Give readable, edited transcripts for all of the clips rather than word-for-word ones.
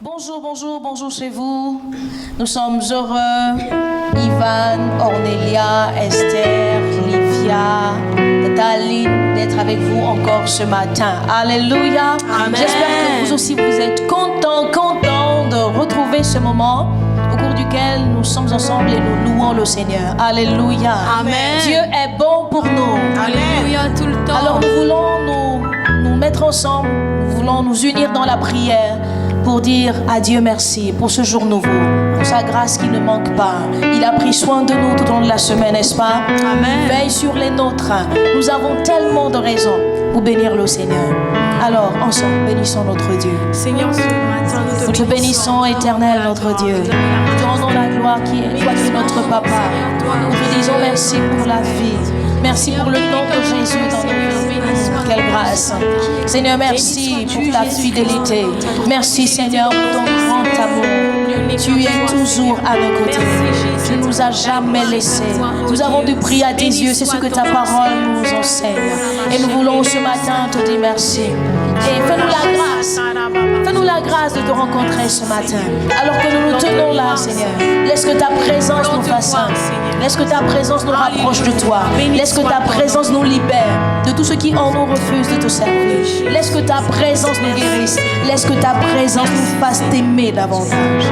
Bonjour, bonjour, bonjour chez vous. Nous sommes heureux, Ivan, Ornelia, Esther, Livia, Nataline, d'être avec vous encore ce matin. Alléluia. Amen. J'espère que vous aussi, vous êtes contents de retrouver ce moment au cours duquel nous sommes ensemble et nous louons le Seigneur. Alléluia. Amen. Dieu est bon pour nous. Alléluia tout le temps. Alors nous voulons nous mettre ensemble, nous voulons nous unir dans la prière pour dire à Dieu merci pour ce jour nouveau, pour sa grâce qui ne manque pas. Il a pris soin de nous tout au long de la semaine, n'est-ce pas? Amen. Veille sur les nôtres. Nous avons tellement de raisons pour bénir le Seigneur. Alors, ensemble, bénissons notre Dieu. Seigneur, ce matin, Nous te bénissons, éternel, notre Dieu. Nous te rendons la gloire qui est toi qui es notre Papa. Nous te disons merci pour la vie. Merci pour le nom de Jésus dans nos vies. Quelle grâce. Seigneur, merci pour ta fidélité. Merci, Seigneur, pour ton grand amour. Tu es toujours à nos côtés. Tu ne nous as jamais laissés. Nous avons du prix à tes yeux. C'est ce que ta parole nous enseigne. Et nous voulons ce matin te dire merci. Et fais-nous la grâce. Fais-nous la grâce de te rencontrer ce matin. Alors que nous nous tenons là, Seigneur. Laisse que ta présence nous façonne. Laisse que ta présence nous rapproche de toi. Laisse que ta présence nous libère de tout ce qui en nous refuse de te servir. Laisse que ta présence nous guérisse. Laisse que ta présence nous fasse t'aimer davantage.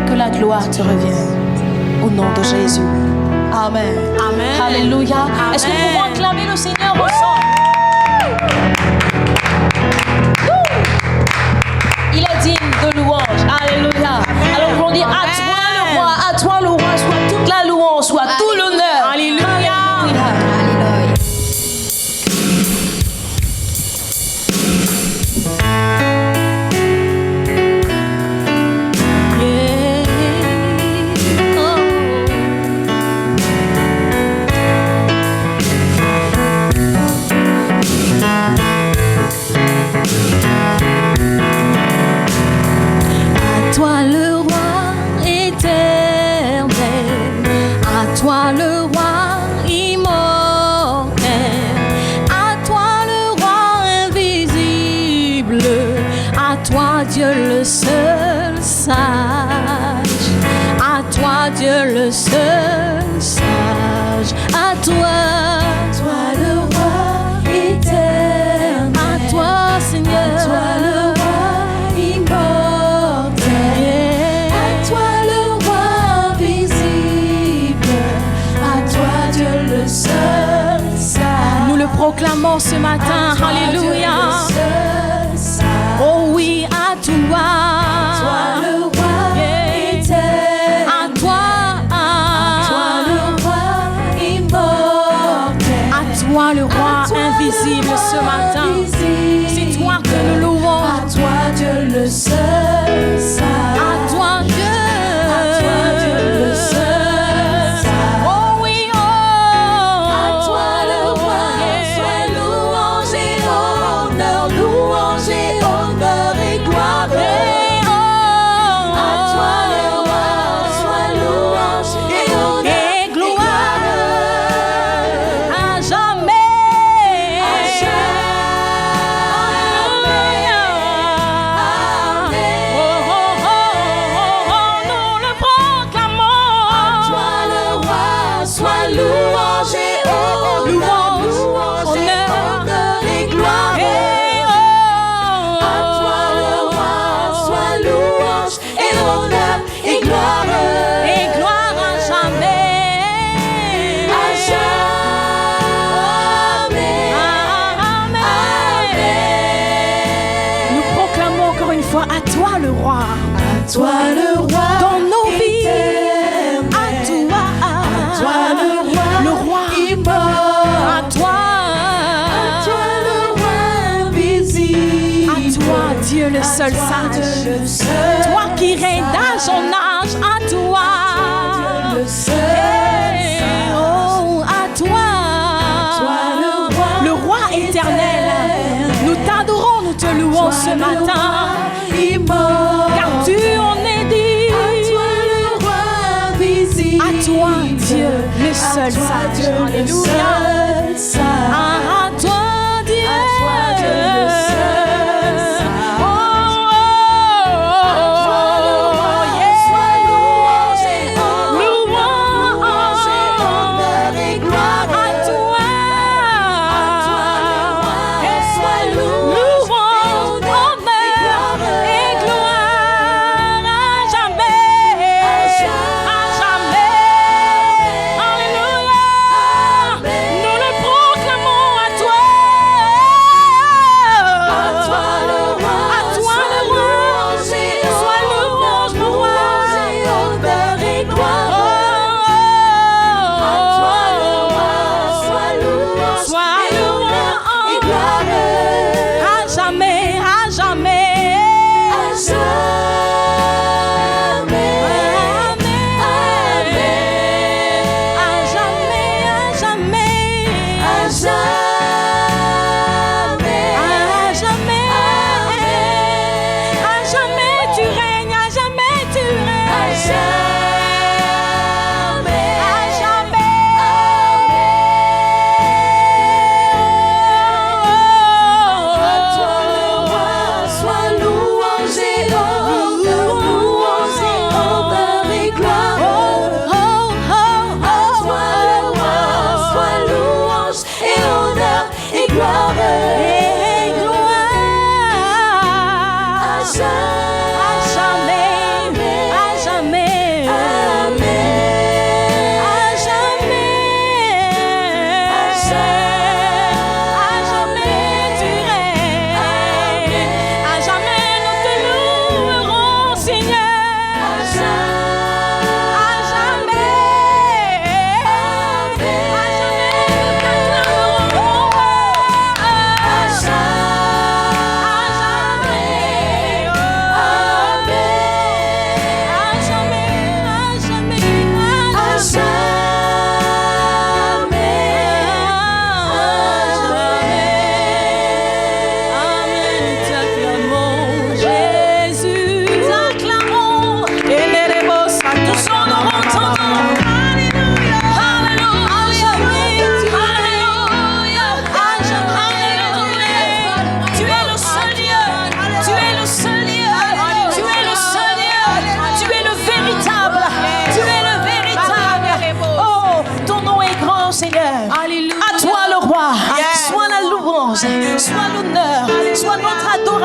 Que la gloire te revienne. Au nom de Jésus. Amen. Amen. Alléluia. Amen. Est-ce que nous pouvons acclamer le Seigneur ensemble? Il est digne de louange. Alléluia. Alors on dit à toi le roi, à toi le roi, soit toute la louange, soit tout l'honneur. Alléluia. Toi le roi éternel, à toi le roi immortel, à toi le roi invisible, à toi Dieu le seul sage, à toi Dieu le seul sage, à toi, toi le roi éternel, à toi Seigneur, à toi le roi immortel. Nous le proclamons ce matin, alléluia. Oh oui, à toi, le roi éternel, à toi le roi immortel, à toi le roi invisible ce matin. C'est toi que nous louons, à toi Dieu le seul sage, à toi Dieu. Toi le roi dans nos vies, à toi le roi immortel, à toi le roi invisible, à toi Dieu le seul sage, toi qui règnes d'âge en âge, à toi Dieu le seul sage, oh à toi le roi éternel, nous t'adorons, nous te louons ce matin. Car tu en es dit, à toi le roi visible, à toi Dieu le seul sage, alléluia, à toi Dieu, oh, oh,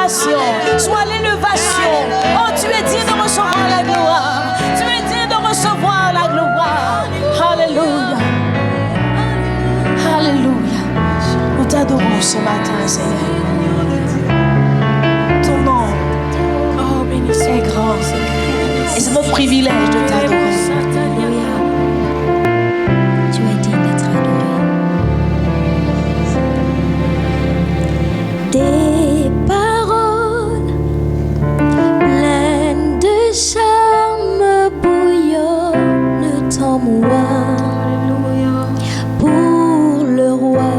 l'adoration, soit l'élévation. Oh, tu es digne de recevoir la gloire. Tu es digne de recevoir la gloire. Alléluia. Alléluia. Nous t'adorons ce matin, Seigneur. Ton nom est grand, Seigneur. Et c'est notre privilège de t'adorer. Tu es digne d'être adoré. Des paroles pleines de charme bouillonnent en moi. Pour le roi,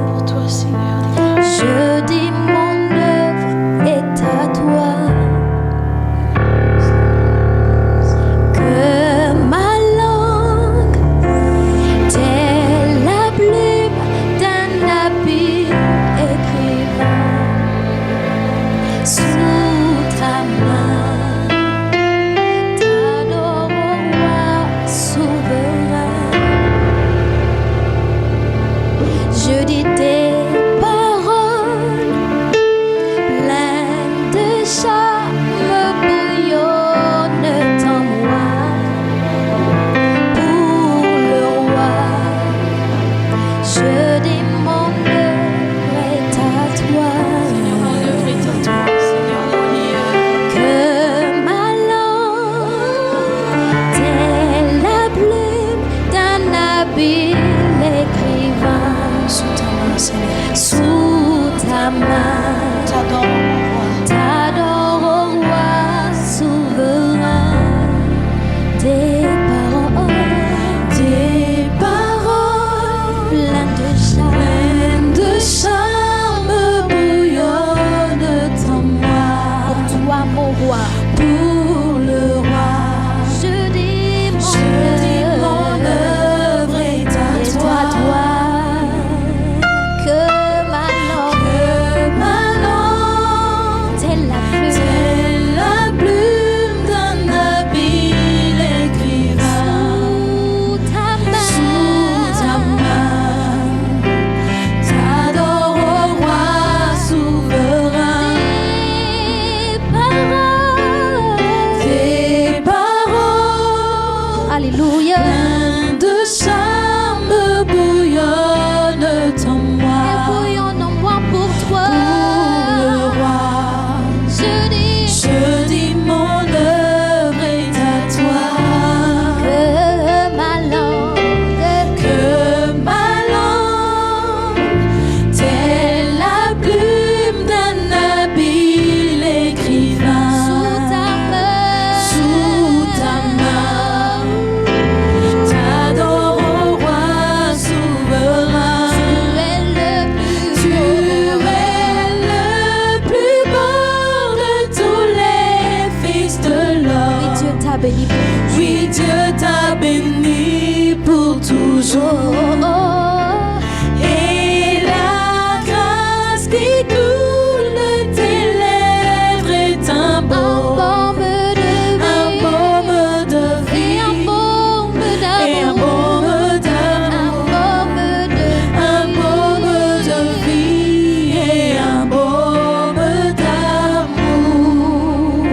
Pour toi, Seigneur. je dis mon œuvre est à toi. Que ma langue, telle la plume d'un habile écrivain, sous ta main, t'adore au roi souverain. Je dis tes paroles pleines de charme bouillonnent en moi. Pour le roi, je dis mon œuvre est à toi. Que ma langue, telle la plume d'un habile écrivain, Sous ta main, Seigneur. sous ta main, T'adore, mon roi. t'adore au roi souverain. Tes paroles pleines de charme bouillonnent en moi. Pour toi, mon roi, pour le roi, je dis mon œuvre est à toi. Que ma langue, telle la plume d'un habile écrivain, sous ta main, t'adore au roi souverain. Tes paroles, alléluia, pleines de charme bouillonnent en moi. Elles bouillonnent en moi pour toi. Pour le roi, je dis mon œuvre est à toi. Que ma langue, telle la plume d'un habile écrivain, sous ta main, t'adore au roi souverain. Tu es le plus beau de tous les fils de l'homme. Oui, Dieu t'a béni pour toujours. Oui, Dieu t'a béni pour toujours. Et la grâce qui coule de tes lèvres est un baume de vie, et un baume d'amour, un baume de vie et un baume d'amour.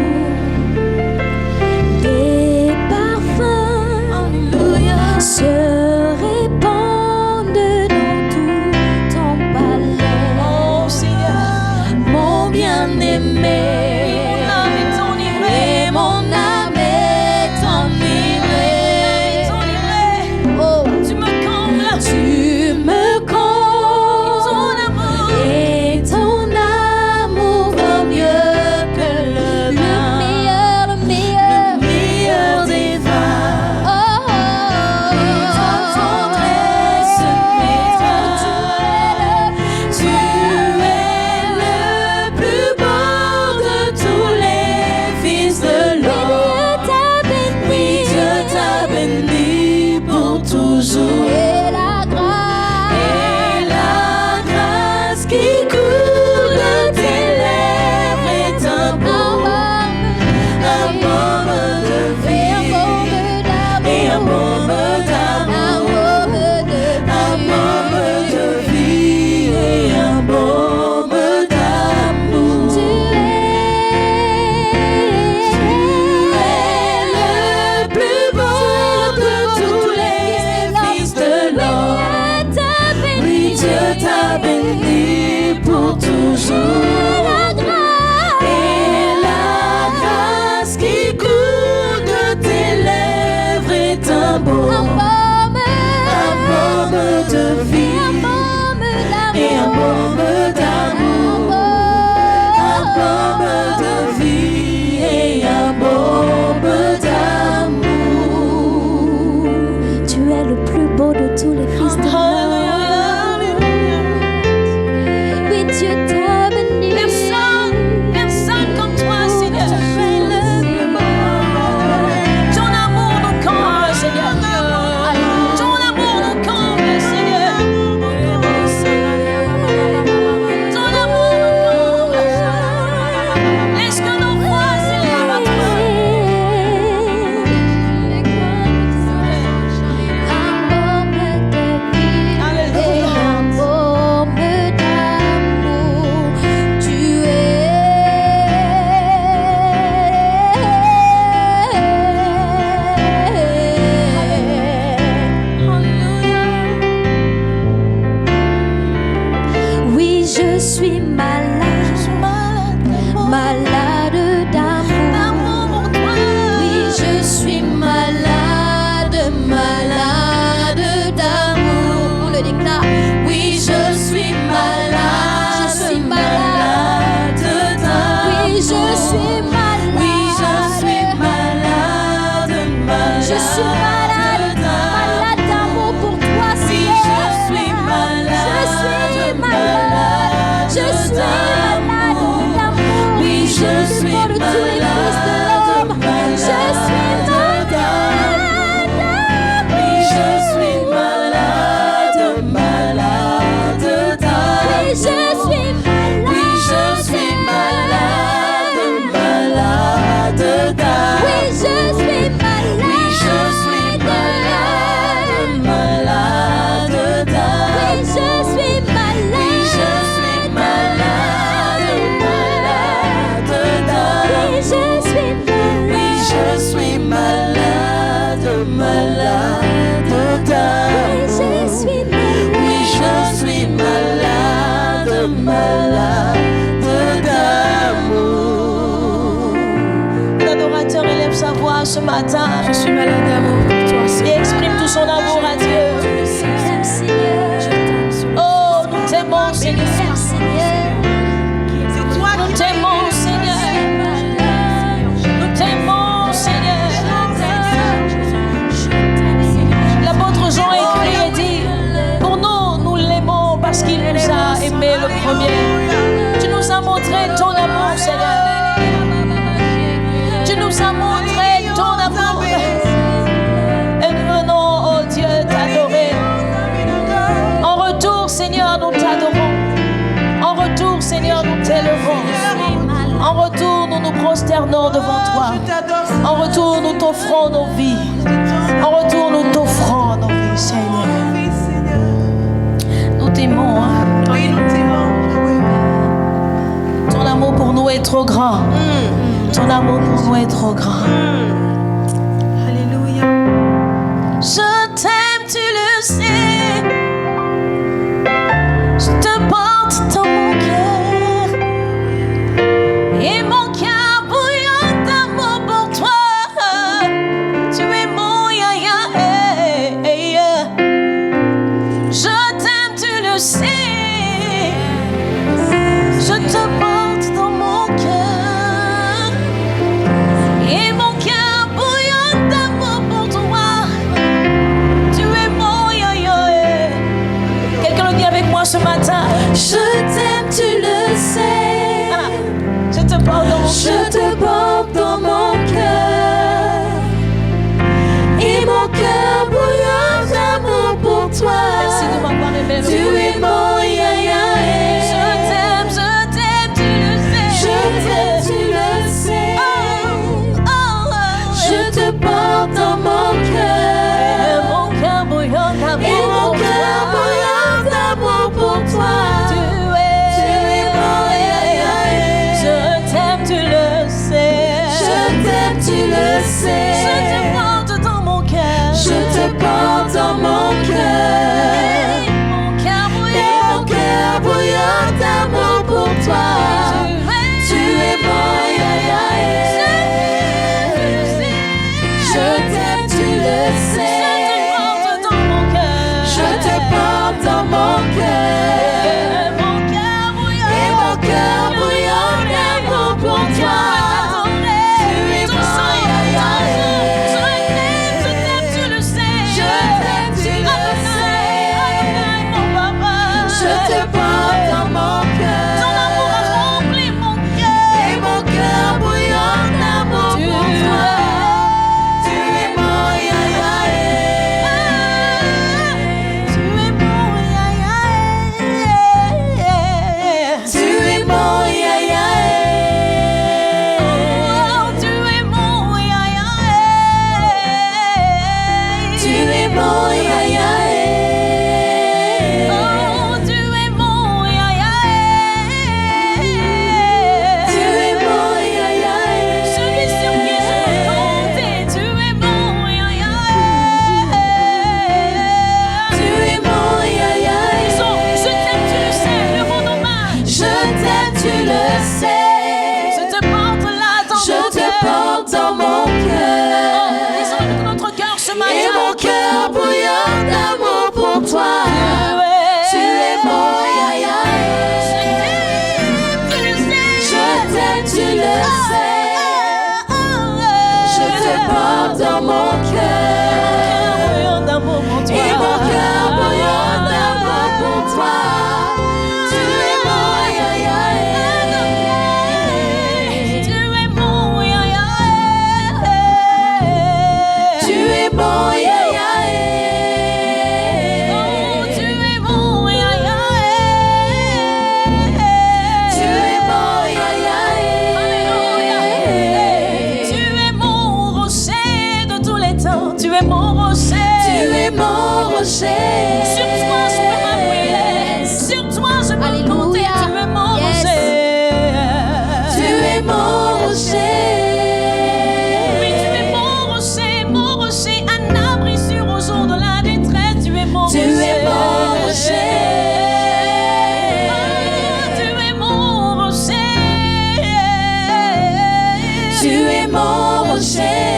Des parfums se répandent sa voix ce matin. Je suis malade d'amour pour toi, Et Seigneur. exprime tout son amour à Dieu. Oh, nous t'aimons, Seigneur. Nous t'aimons, Seigneur. Nous t'aimons, Seigneur. L'apôtre Jean écrit et dit, pour nous, nous l'aimons parce qu'il nous a aimés le premier. Tu nous as montré ton amour, Seigneur. Tu nous as montré ton amour. Et nous venons, oh Dieu, t'adorer. En retour, Seigneur, nous t'adorons. En retour, Seigneur, nous t'élevons. En retour, nous nous prosternons devant toi. En retour, nous t'offrons nos vies. En retour, nous t'offrons nos vies, Seigneur. Nous t'aimons, hein? Ton amour pour nous est trop grand. Ton amour pour nous est trop grand. Alléluia. Je t'aime, tu le sais. Je te porte dans mon cœur. Et mon cœur bouillonne d'amour pour toi. Tu es mon yaya. Je t'aime, tu le sais. Je te porte dans mon cœur. Et mon cœur bouillonne d'amour pour toi. Tu es mon yaya. Quelqu'un le dit avec moi ce matin. Je t'aime, tu le sais. Voilà. Je te porte dans mon Je cœur. te porte dans mon cœur. Et mon cœur bouillonne d'amour pour toi. Merci de m'avoir aimé. Tu es mon yaya. Je t'aime, tu le sais. Je t'aime, tu le sais. Je te porte dans mon cœur. Mon cœur bouillonne d'amour. Et mon cœur bouillonne d'amour pour toi. Tu es mon yaya. Je t'aime, tu le sais. Je t'aime, tu le sais. Je te porte dans mon cœur. Je te porte dans mon cœur. Mon cœur Et mon cœur bouillonne d'amour pour toi. Tu es mon yaya. Je t'aime, tu le sais. Je te porte dans mon cœur. Et mon cœur bouillonne d'amour pour toi. Tu es mon yaya. Je t'aime, tu le sais. Je te porte dans mon cœur. Et mon cœur bouillonne d'amour pour toi. Tu es mon yaya. Tu es mon yaya. Tu es mon yaya. Tu es mon yaya. Celui sur qui je peux compter, tu es mon yaya. Tu es mon yaya. Je t'aime, tu le sais, le rends hommage. Je t'aime, tu le sais. Je te porte là dans Je mon te cœur. porte dans mon cœur. Disons avec notre cœur ce matin. Et mon cœur bouillonne d'amour pour toi. Tu es mon yaya. Je t'aime, tu le sais. Je te porte dans mon cœur. Et mon cœur bouillonne d'amour pour toi. Tu es mon yaya. Tu es mon yaya. Tu es mon yaya. Tu es mon yaya. Tu es mon rocher de tous les temps. Tu es mon rocher. Tu es mon rocher. Sur toi je peux m'appuyer. Sur toi je peux compter. Tu es mon rocher. Tu es mon rocher. Oui, tu es mon rocher, un abri sûr au jour de la détresse. Tu es mon Tu rocher. es mon rocher. Tu es mon rocher. Tu es mon rocher.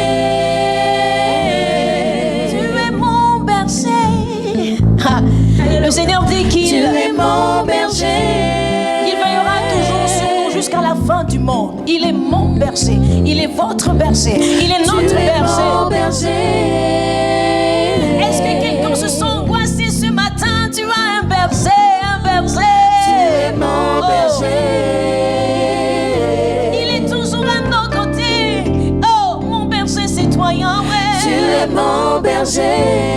Le Seigneur dit qu'il est mon berger. Il veillera toujours sur nous jusqu'à la fin du monde. Il est mon berger. Il est votre berger. Il est notre berger. Est-ce que quelqu'un se sent angoissé ce matin? Tu as un berger, un berger. Tu es mon berger. Il est toujours à nos côtés. Oh, mon berger citoyen, ouais. Tu es mon berger.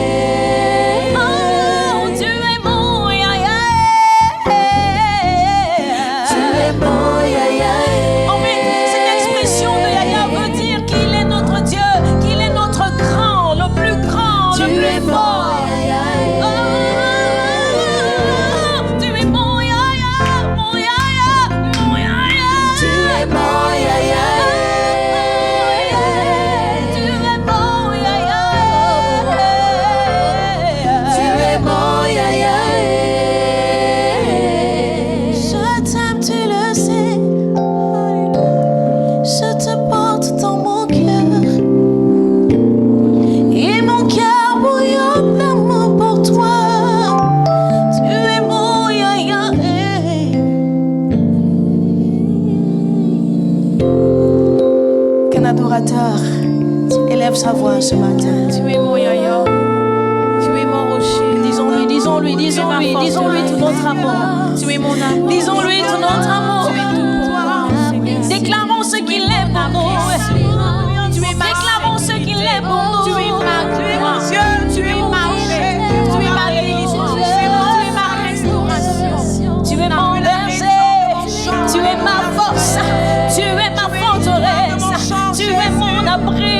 Élève sa voix ce matin. Tu es mon yaya. Tu es mon rocher. Disons-lui, disons-lui, disons-lui, disons-lui tout notre amour. Tu es mon amour. Disons-lui tout notre amour. Tu es tout pour moi, Seigneur. Déclarons ce qu'il est pour nous. Déclarons ce qu'il est pour nous. Tu es ma gloire. Tu es ma paix. Tu es ma délivrance. Tu es ma restauration. Tu es mon berger. Tu es ma force. Tu es ma forteresse. Tu es mon abri.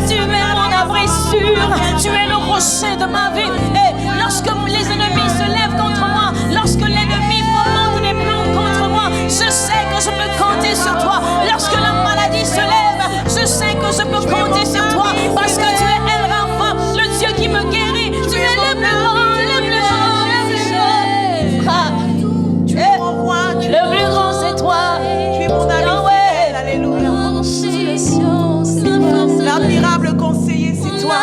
Tu es mon abri sûr. Tu es le rocher de ma vie. Et lorsque les ennemis se lèvent contre moi, lorsque l'ennemi fomente des plans contre moi, je sais que je peux compter sur toi. Lorsque la maladie se lève, je sais que je peux compter sur toi. Parce que tu es El Rapha, le Dieu qui me guérit. Tu es le plus grand, le plus grand, le plus grand. Tu es mon roi. Le plus grand, c'est toi. Tu es mon ami fidèle. Alléluia. L'admirable conseiller, c'est toi.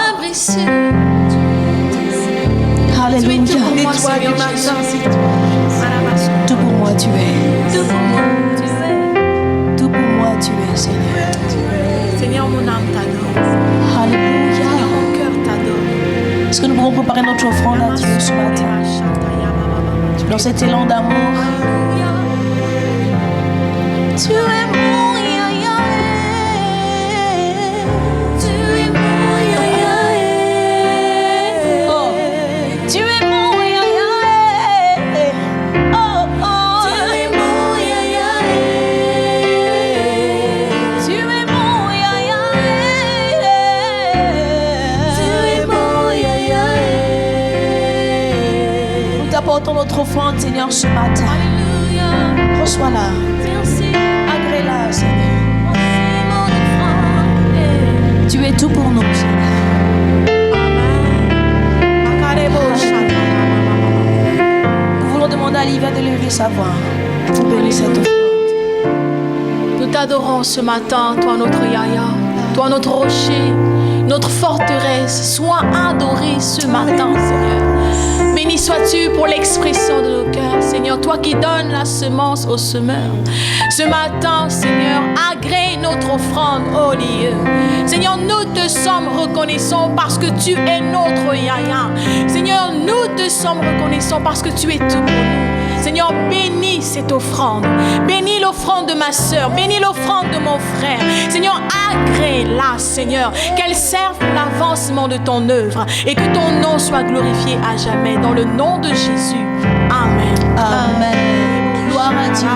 Alléluia. L'étoile du matin, c'est toi. Tout pour moi, tu es. Tout pour moi, tu es. Tout pour moi, tu es, Seigneur. Seigneur, mon âme t'adore. Alléluia. Seigneur, mon cœur t'adore. Est-ce que nous pouvons préparer notre offrande à Dieu ce matin? Dans cet élan d'amour. Tu es mon yaya. Tu es mon yaya. Oh, tu es mon yaya. Oh, oh, tu es mon yaya. Tu es mon yaya. Tu es mon yaya. Nous t'apportons notre offrande, Seigneur, ce matin. Reçois-la. Agrée-la, Seigneur. Tu es tout pour nous, Seigneur. Nous voulons demander à Livia de lever sa voix pour bénir cette offrande. Nous t'adorons ce matin, toi notre yaya, toi notre rocher, notre forteresse. Sois adoré ce matin, Seigneur. Béni sois-tu pour l'expression de nos cœurs, Seigneur, toi qui donnes la semence au semeur. Ce matin, Seigneur, agrée notre offrande, oh Dieu. Seigneur, nous te sommes reconnaissants parce que tu es notre yaya. Seigneur, nous te sommes reconnaissants parce que tu es tout pour nous. Seigneur, bénis cette offrande. Bénis l'offrande de ma soeur. Bénis l'offrande de mon frère. Seigneur, agrée-la, Seigneur. Qu'elle serve l'avancement de ton œuvre et que ton nom soit glorifié à jamais. Dans le nom de Jésus. Amen. Amen. Gloire à Dieu.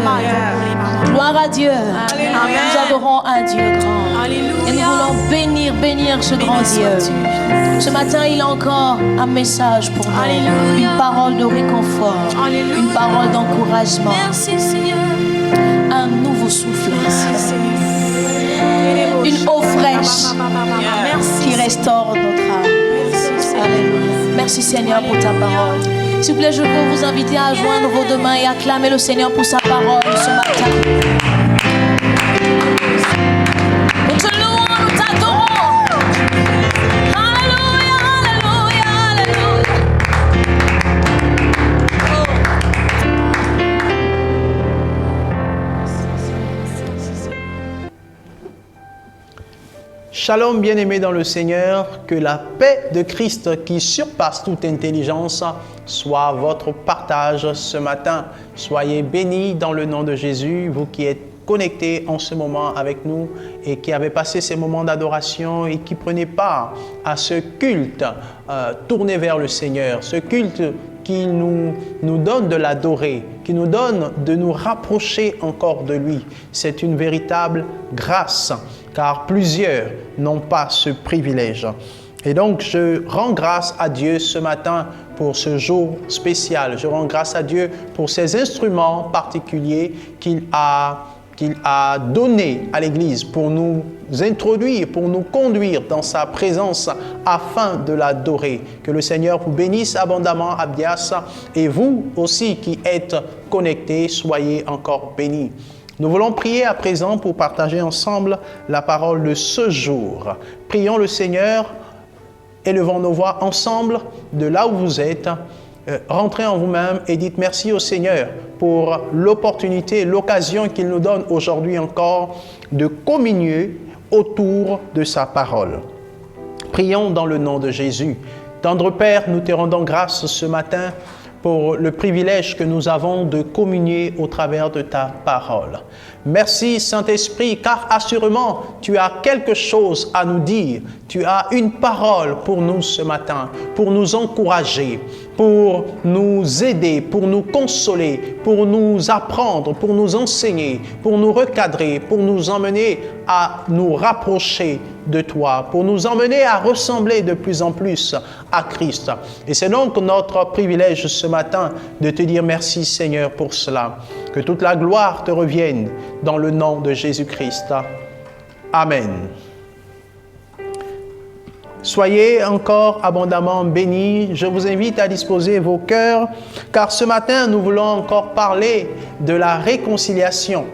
Gloire à Dieu. Amen. Nous adorons un Dieu grand. Alléluia. Et nous voulons bénir ce grand Dieu. Ce matin, il a encore un message pour nous. Alléluia. Une parole de réconfort. Alléluia. Une parole d'encouragement. Merci, Seigneur. Un nouveau souffle. Merci, Seigneur. Une eau fraîche Merci. qui restaure notre âme. Alléluia. Merci, Seigneur, pour ta parole. S'il vous plaît, je veux vous inviter à joindre vos deux mains et acclamer le Seigneur pour sa parole ce matin. Nous te louons, nous t'adorons. Alléluia, alléluia, alléluia. Shalom bien-aimés dans le Seigneur, que la paix de Christ qui surpasse toute intelligence soit votre partage ce matin. Soyez bénis dans le nom de Jésus, vous qui êtes connectés en ce moment avec nous et qui avez passé ces moments d'adoration et qui prenez part à ce culte tourné vers le Seigneur, ce culte qui nous donne de l'adorer, qui nous donne de nous rapprocher encore de lui. C'est une véritable grâce, car plusieurs n'ont pas ce privilège. Et donc, je rends grâce à Dieu ce matin pour ce jour spécial. Je rends grâce à Dieu pour ces instruments particuliers qu'il a donnés à l'Église pour nous introduire, pour nous conduire dans sa présence afin de l'adorer. Que le Seigneur vous bénisse abondamment, Abdias, et vous aussi qui êtes connectés, soyez encore bénis. Nous voulons prier à présent pour partager ensemble la parole de ce jour. Prions le Seigneur, élevons nos voix ensemble de là où vous êtes. Rentrez en vous-même et dites merci au Seigneur pour l'opportunité, l'occasion qu'il nous donne aujourd'hui encore de communier autour de sa parole. Prions dans le nom de Jésus. Tendre Père, nous te rendons grâce ce matin pour le privilège que nous avons de communier au travers de ta parole. Merci Saint-Esprit, car assurément, tu as quelque chose à nous dire. Tu as une parole pour nous ce matin, pour nous encourager, pour nous aider, pour nous consoler, pour nous apprendre, pour nous enseigner, pour nous recadrer, pour nous emmener à nous rapprocher de toi, pour nous emmener à ressembler de plus en plus à Christ. Et c'est donc notre privilège ce matin de te dire merci Seigneur pour cela. Que toute la gloire te revienne dans le nom de Jésus-Christ. Amen. Soyez encore abondamment bénis. Je vous invite à disposer vos cœurs, car ce matin, nous voulons encore parler de la réconciliation.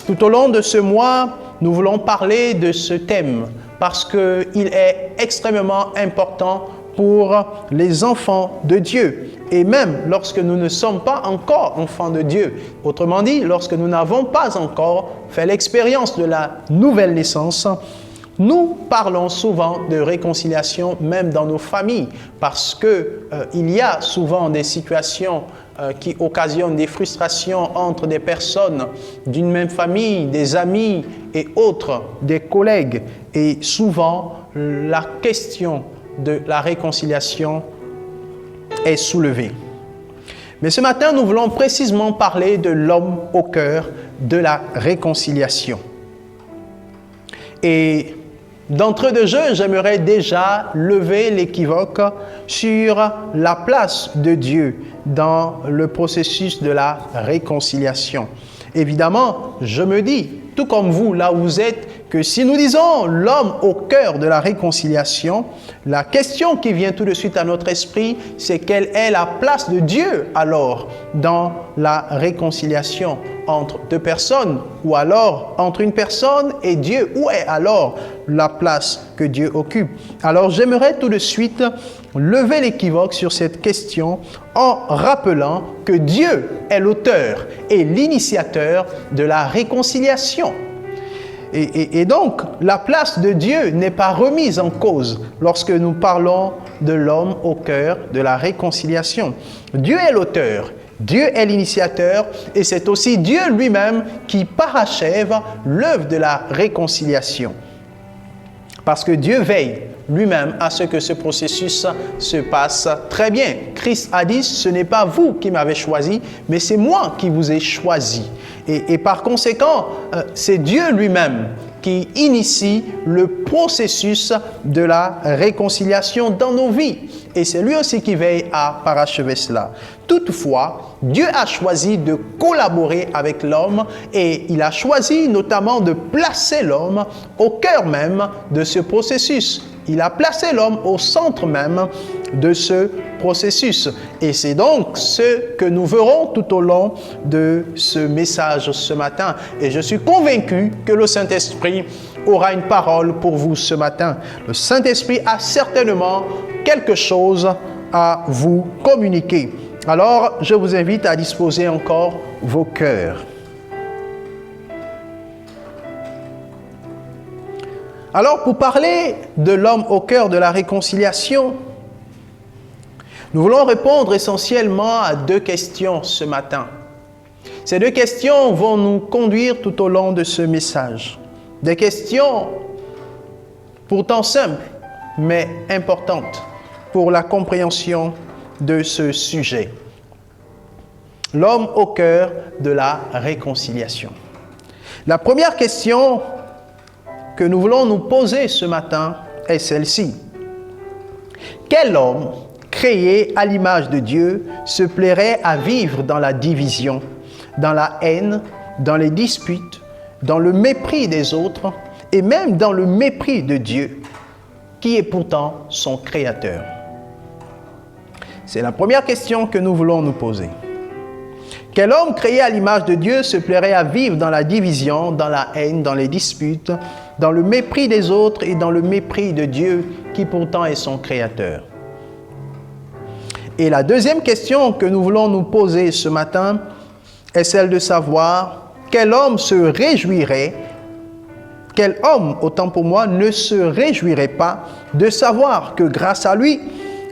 Tout au long de ce mois, nous voulons parler de ce thème, parce qu'il est extrêmement important pour les enfants de Dieu. Et même lorsque nous ne sommes pas encore enfants de Dieu, autrement dit, lorsque nous n'avons pas encore fait l'expérience de la nouvelle naissance, nous parlons souvent de réconciliation même dans nos familles, parce qu'il y a souvent des situations qui occasionnent des frustrations entre des personnes d'une même famille, des amis et autres, des collègues. Et souvent, la question de la réconciliation est soulevée. Mais ce matin, nous voulons précisément parler de l'homme au cœur de la réconciliation. Et d'entrée de jeu, j'aimerais déjà lever l'équivoque sur la place de Dieu dans le processus de la réconciliation. Évidemment, je me dis, tout comme vous, là où vous êtes, que si nous disons l'homme au cœur de la réconciliation, la question qui vient tout de suite à notre esprit, c'est quelle est la place de Dieu alors dans la réconciliation entre deux personnes ou alors entre une personne et Dieu? Où est alors la place que Dieu occupe? Alors j'aimerais tout de suite lever l'équivoque sur cette question en rappelant que Dieu est l'auteur et l'initiateur de la réconciliation. Et donc, la place de Dieu n'est pas remise en cause lorsque nous parlons de l'homme au cœur de la réconciliation. Dieu est l'auteur, Dieu est l'initiateur et c'est aussi Dieu lui-même qui parachève l'œuvre de la réconciliation. Parce que Dieu veille lui-même à ce que ce processus se passe très bien. Christ a dit, ce n'est pas vous qui m'avez choisi, mais c'est moi qui vous ai choisi. Et par conséquent, c'est Dieu lui-même qui initie le processus de la réconciliation dans nos vies. Et c'est lui aussi qui veille à parachever cela. Toutefois, Dieu a choisi de collaborer avec l'homme et il a choisi notamment de placer l'homme au cœur même de ce processus. Il a placé l'homme au centre même de ce processus. Et c'est donc ce que nous verrons tout au long de ce message ce matin. Et je suis convaincu que le Saint-Esprit aura une parole pour vous ce matin. Le Saint-Esprit a certainement quelque chose à vous communiquer. Alors, je vous invite à disposer encore vos cœurs. Alors, pour parler de l'homme au cœur de la réconciliation, nous voulons répondre essentiellement à 2 questions ce matin. Ces 2 questions vont nous conduire tout au long de ce message. Des questions pourtant simples, mais importantes pour la compréhension de ce sujet. L'homme au cœur de la réconciliation. La première question que nous voulons nous poser ce matin est celle-ci. Quel homme, créé à l'image de Dieu, se plairait à vivre dans la division, dans la haine, dans les disputes, dans le mépris des autres et même dans le mépris de Dieu, qui est pourtant son Créateur? C'est la première question que nous voulons nous poser. Quel homme créé à l'image de Dieu se plairait à vivre dans la division, dans la haine, dans les disputes, dans le mépris des autres et dans le mépris de Dieu, qui pourtant est son Créateur? Et la deuxième question que nous voulons nous poser ce matin est celle de savoir quel homme se réjouirait, quel homme, autant pour moi, ne se réjouirait pas de savoir que grâce à lui,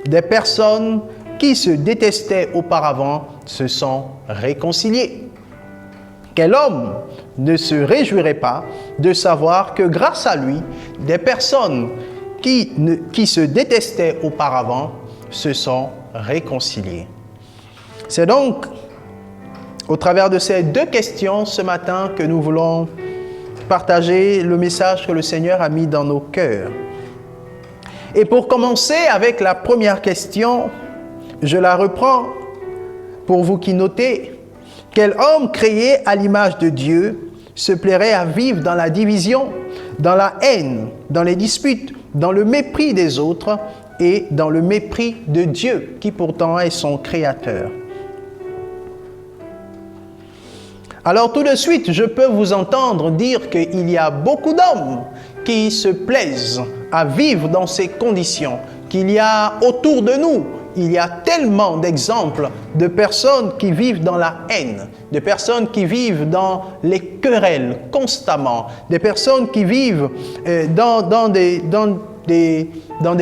des personnes qui se détestaient auparavant se sont réconciliées. Quel homme ne se réjouirait pas de savoir que grâce à lui, des personnes qui se détestaient auparavant se sont réconciliées? C'est donc au travers de ces 2 questions ce matin que nous voulons partager le message que le Seigneur a mis dans nos cœurs. Et pour commencer avec la première question, je la reprends pour vous qui notez. Quel homme créé à l'image de Dieu se plairait à vivre dans la division, dans la haine, dans les disputes, dans le mépris des autres et dans le mépris de Dieu, qui pourtant est son Créateur? Alors tout de suite, je peux vous entendre dire qu'il y a beaucoup d'hommes qui se plaisent à vivre dans ces conditions, qu'il y a autour de nous, il y a tellement d'exemples de personnes qui vivent dans la haine, de personnes qui vivent dans les querelles constamment, des personnes qui vivent dans des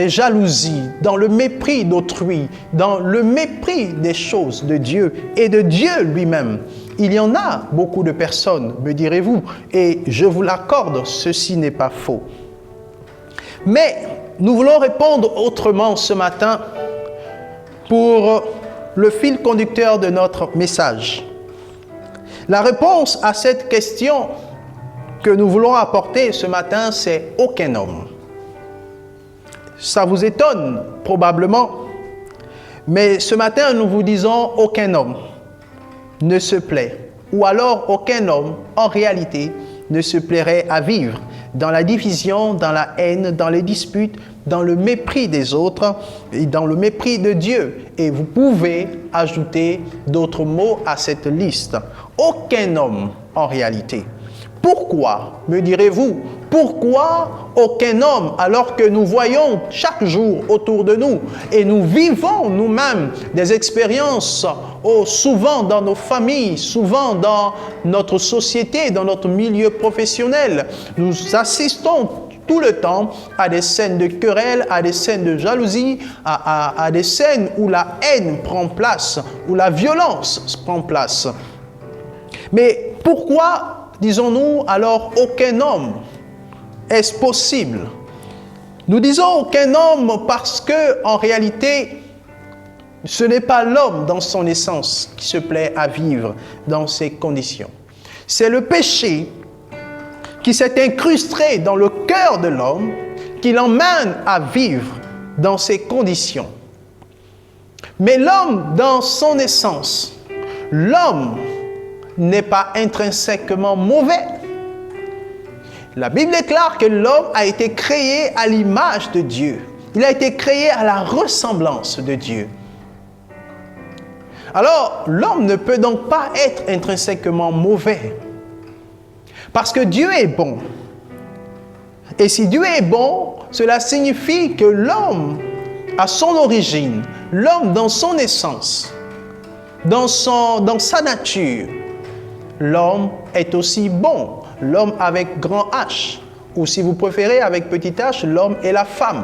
jalousies, dans le mépris d'autrui, dans le mépris des choses de Dieu et de Dieu lui-même. Il y en a beaucoup de personnes, me direz-vous, et je vous l'accorde, ceci n'est pas faux. Mais nous voulons répondre autrement ce matin pour le fil conducteur de notre message. La réponse à cette question que nous voulons apporter ce matin, c'est aucun homme. Ça vous étonne probablement, mais ce matin nous vous disons aucun homme ne se plaît, ou alors aucun homme en réalité ne se plairait à vivre dans la division, dans la haine, dans les disputes, dans le mépris des autres et dans le mépris de Dieu. Et vous pouvez ajouter d'autres mots à cette liste. Aucun homme en réalité. Pourquoi, me direz-vous? Pourquoi aucun homme alors que nous voyons chaque jour autour de nous et nous vivons nous-mêmes des expériences souvent dans nos familles, souvent dans notre société, dans notre milieu professionnel. Nous assistons tout le temps à des scènes de querelle, à des scènes de jalousie, à des scènes où la haine prend place, où la violence prend place. Mais pourquoi, disons-nous, alors aucun homme? Est-ce possible? Nous disons aucun homme parce que, en réalité, ce n'est pas l'homme dans son essence qui se plaît à vivre dans ces conditions. C'est le péché qui s'est incrusté dans le cœur de l'homme qui l'emmène à vivre dans ces conditions. Mais l'homme, dans son essence, l'homme n'est pas intrinsèquement mauvais. La Bible déclare que l'homme a été créé à l'image de Dieu. Il a été créé à la ressemblance de Dieu. Alors, l'homme ne peut donc pas être intrinsèquement mauvais. Parce que Dieu est bon. Et si Dieu est bon, cela signifie que l'homme, à son origine, l'homme dans son essence, dans sa nature, l'homme est aussi bon. L'homme avec grand H, ou si vous préférez avec petit h, l'homme et la femme.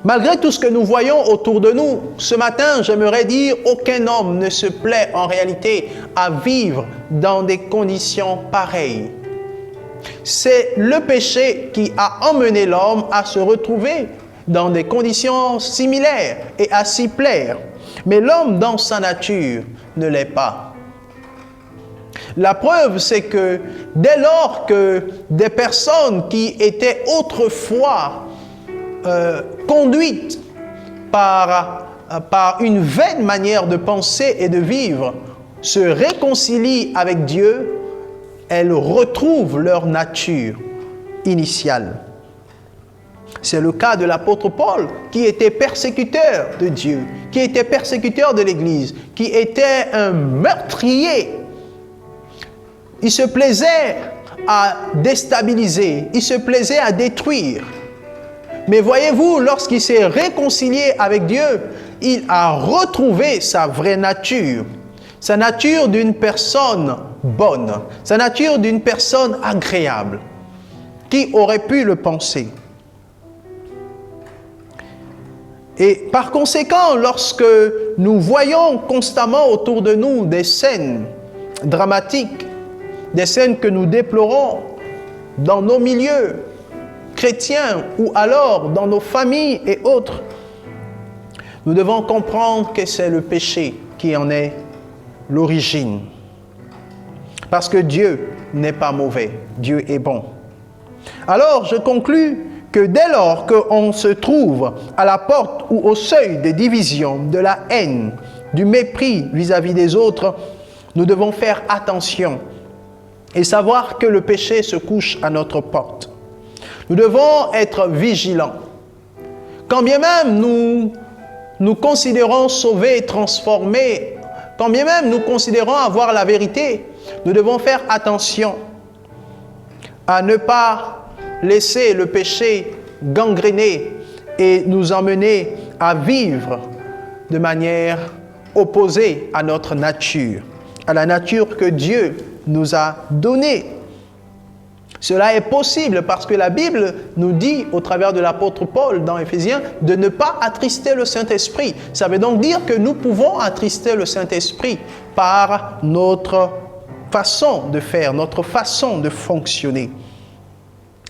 Malgré tout ce que nous voyons autour de nous, ce matin, j'aimerais dire, aucun homme ne se plaît en réalité à vivre dans des conditions pareilles. C'est le péché qui a emmené l'homme à se retrouver dans des conditions similaires et à s'y plaire. Mais l'homme, dans sa nature, ne l'est pas. La preuve, c'est que dès lors que des personnes qui étaient autrefois conduites par une vaine manière de penser et de vivre, se réconcilient avec Dieu, elles retrouvent leur nature initiale. C'est le cas de l'apôtre Paul, qui était persécuteur de Dieu, qui était persécuteur de l'Église, qui était un meurtrier. Il se plaisait à déstabiliser, il se plaisait à détruire. Mais voyez-vous, lorsqu'il s'est réconcilié avec Dieu, il a retrouvé sa vraie nature d'une personne bonne, sa nature d'une personne agréable. Qui aurait pu le penser? Et par conséquent, lorsque nous voyons constamment autour de nous des scènes dramatiques, des scènes que nous déplorons dans nos milieux chrétiens ou alors dans nos familles et autres, nous devons comprendre que c'est le péché qui en est l'origine. Parce que Dieu n'est pas mauvais, Dieu est bon. Alors je conclus que dès lors qu'on se trouve à la porte ou au seuil des divisions, de la haine, du mépris vis-à-vis des autres, nous devons faire attention et savoir que le péché se couche à notre porte. Nous devons être vigilants. Quand bien même nous considérons sauvés et transformés, quand bien même nous considérons avoir la vérité, nous devons faire attention à ne pas laisser le péché gangréner et nous emmener à vivre de manière opposée à notre nature, à la nature que Dieu nous a donnée. Cela est possible parce que la Bible nous dit, au travers de l'apôtre Paul dans Éphésiens, de ne pas attrister le Saint-Esprit. Ça veut donc dire que nous pouvons attrister le Saint-Esprit par notre façon de faire, notre façon de fonctionner.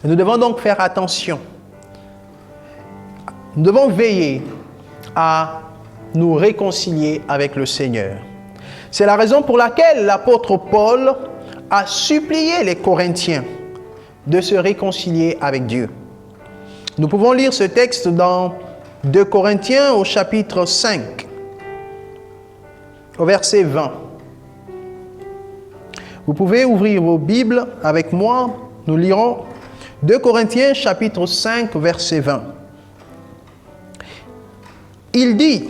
Nous devons donc faire attention. Nous devons veiller à nous réconcilier avec le Seigneur. C'est la raison pour laquelle l'apôtre Paul a supplié les Corinthiens de se réconcilier avec Dieu. Nous pouvons lire ce texte dans 2 Corinthiens au chapitre 5, au verset 20. Vous pouvez ouvrir vos Bibles avec moi, nous lirons 2 Corinthiens chapitre 5, verset 20. Il dit: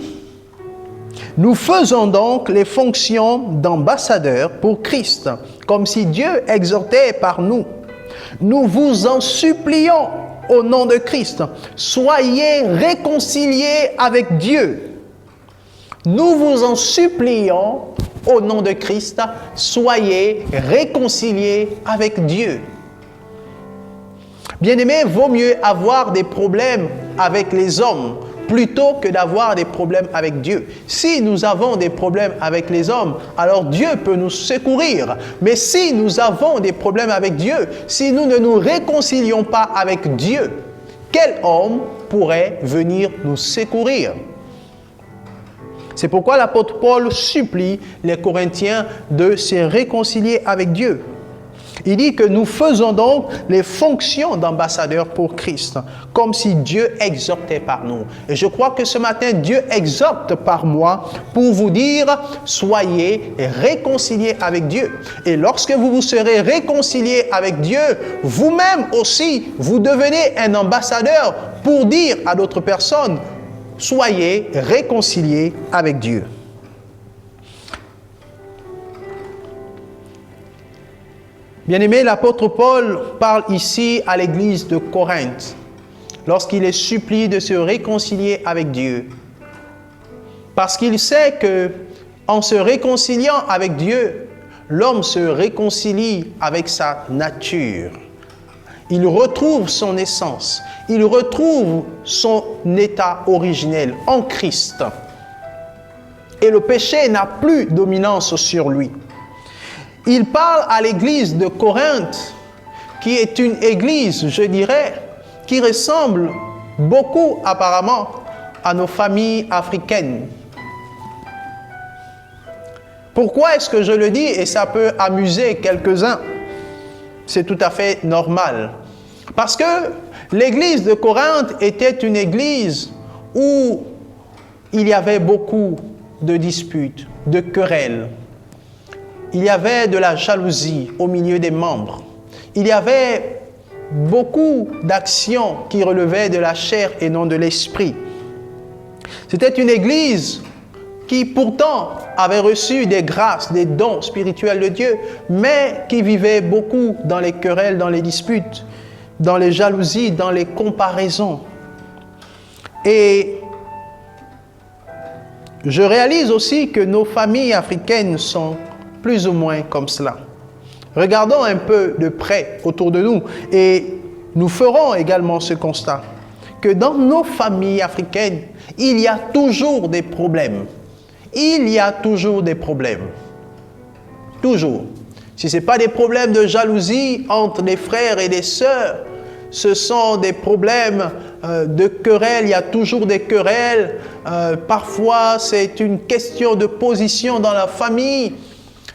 « Nous faisons donc les fonctions d'ambassadeurs pour Christ, comme si Dieu exhortait par nous. Nous vous en supplions au nom de Christ, soyez réconciliés avec Dieu. » Nous vous en supplions au nom de Christ, soyez réconciliés avec Dieu. Bien-aimés, vaut mieux avoir des problèmes avec les hommes plutôt que d'avoir des problèmes avec Dieu. Si nous avons des problèmes avec les hommes, alors Dieu peut nous secourir. Mais si nous avons des problèmes avec Dieu, si nous ne nous réconcilions pas avec Dieu, quel homme pourrait venir nous secourir? C'est pourquoi l'apôtre Paul supplie les Corinthiens de se réconcilier avec Dieu. Il dit que nous faisons donc les fonctions d'ambassadeurs pour Christ, comme si Dieu exhortait par nous. Et je crois que ce matin, Dieu exhorte par moi pour vous dire, soyez réconciliés avec Dieu. Et lorsque vous vous serez réconciliés avec Dieu, vous-même aussi, vous devenez un ambassadeur pour dire à d'autres personnes, soyez réconciliés avec Dieu. Bien-aimé, l'apôtre Paul parle ici à l'église de Corinthe, lorsqu'il est supplié de se réconcilier avec Dieu. Parce qu'il sait que, en se réconciliant avec Dieu, l'homme se réconcilie avec sa nature. Il retrouve son essence. Il retrouve son état originel en Christ. Et le péché n'a plus dominance sur lui. Il parle à l'église de Corinthe, qui est une église, je dirais, qui ressemble beaucoup apparemment à nos familles africaines. Pourquoi est-ce que je le dis? Et ça peut amuser quelques-uns. C'est tout à fait normal. Parce que l'église de Corinthe était une église où il y avait beaucoup de disputes, de querelles. Il y avait de la jalousie au milieu des membres. Il y avait beaucoup d'actions qui relevaient de la chair et non de l'esprit. C'était une église qui pourtant avait reçu des grâces, des dons spirituels de Dieu, mais qui vivait beaucoup dans les querelles, dans les disputes, dans les jalousies, dans les comparaisons. Et je réalise aussi que nos familles africaines sont plus ou moins comme cela. Regardons un peu de près autour de nous et nous ferons également ce constat, que dans nos familles africaines, il y a toujours des problèmes. Il y a toujours des problèmes. Toujours. Si ce n'est pas des problèmes de jalousie entre les frères et les sœurs, ce sont des problèmes de querelles, il y a toujours des querelles. Parfois, c'est une question de position dans la famille.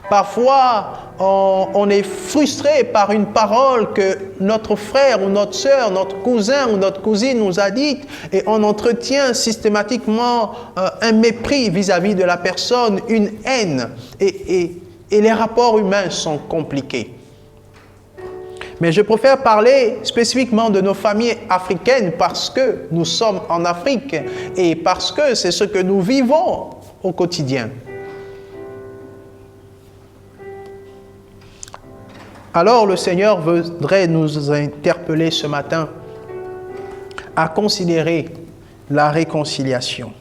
Parfois, on est frustré par une parole que notre frère ou notre sœur, notre cousin ou notre cousine nous a dite et on entretient systématiquement un mépris vis-à-vis de la personne, une haine. Et les rapports humains sont compliqués. Mais je préfère parler spécifiquement de nos familles africaines parce que nous sommes en Afrique et parce que c'est ce que nous vivons au quotidien. Alors le Seigneur voudrait nous interpeller ce matin à considérer la réconciliation.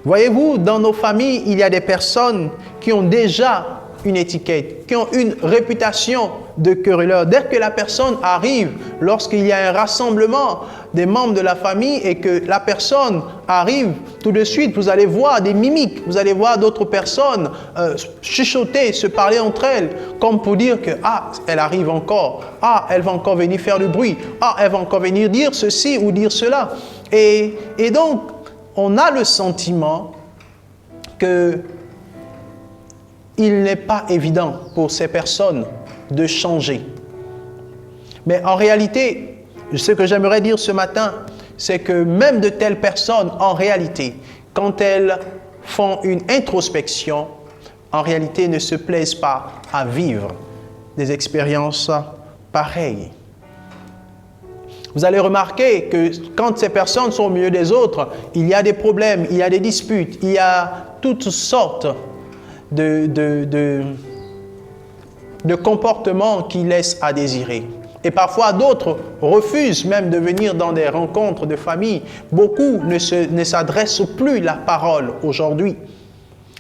Voyez-vous, dans nos familles, il y a des personnes qui ont déjà une étiquette, qui ont une réputation de querelleur. Dès que la personne arrive, lorsqu'il y a un rassemblement des membres de la famille et que la personne arrive, tout de suite, vous allez voir des mimiques, vous allez voir d'autres personnes chuchoter, se parler entre elles, comme pour dire que « Ah, elle arrive encore. Ah, elle va encore venir faire du bruit. Ah, elle va encore venir dire ceci ou dire cela. » Et donc, on a le sentiment que il n'est pas évident pour ces personnes de changer. Mais en réalité, ce que j'aimerais dire ce matin, c'est que même de telles personnes, en réalité, quand elles font une introspection, en réalité ne se plaisent pas à vivre des expériences pareilles. Vous allez remarquer que quand ces personnes sont au milieu des autres, il y a des problèmes, il y a des disputes, il y a toutes sortes de comportements qui laissent à désirer. Et parfois d'autres refusent même de venir dans des rencontres de famille. Beaucoup ne s'adressent plus la parole aujourd'hui,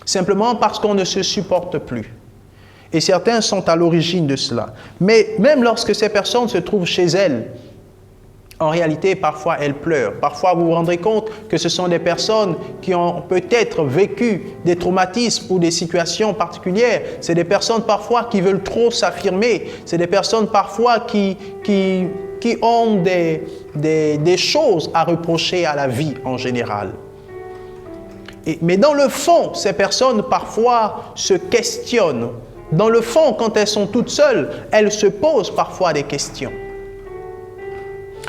simplement parce qu'on ne se supporte plus. Et certains sont à l'origine de cela. Mais même lorsque ces personnes se trouvent chez elles, en réalité, parfois, elles pleurent. Parfois, vous vous rendrez compte que ce sont des personnes qui ont peut-être vécu des traumatismes ou des situations particulières. C'est des personnes parfois qui veulent trop s'affirmer. C'est des personnes parfois qui ont des choses à reprocher à la vie en général. Mais dans le fond, ces personnes parfois se questionnent. Dans le fond, quand elles sont toutes seules, elles se posent parfois des questions.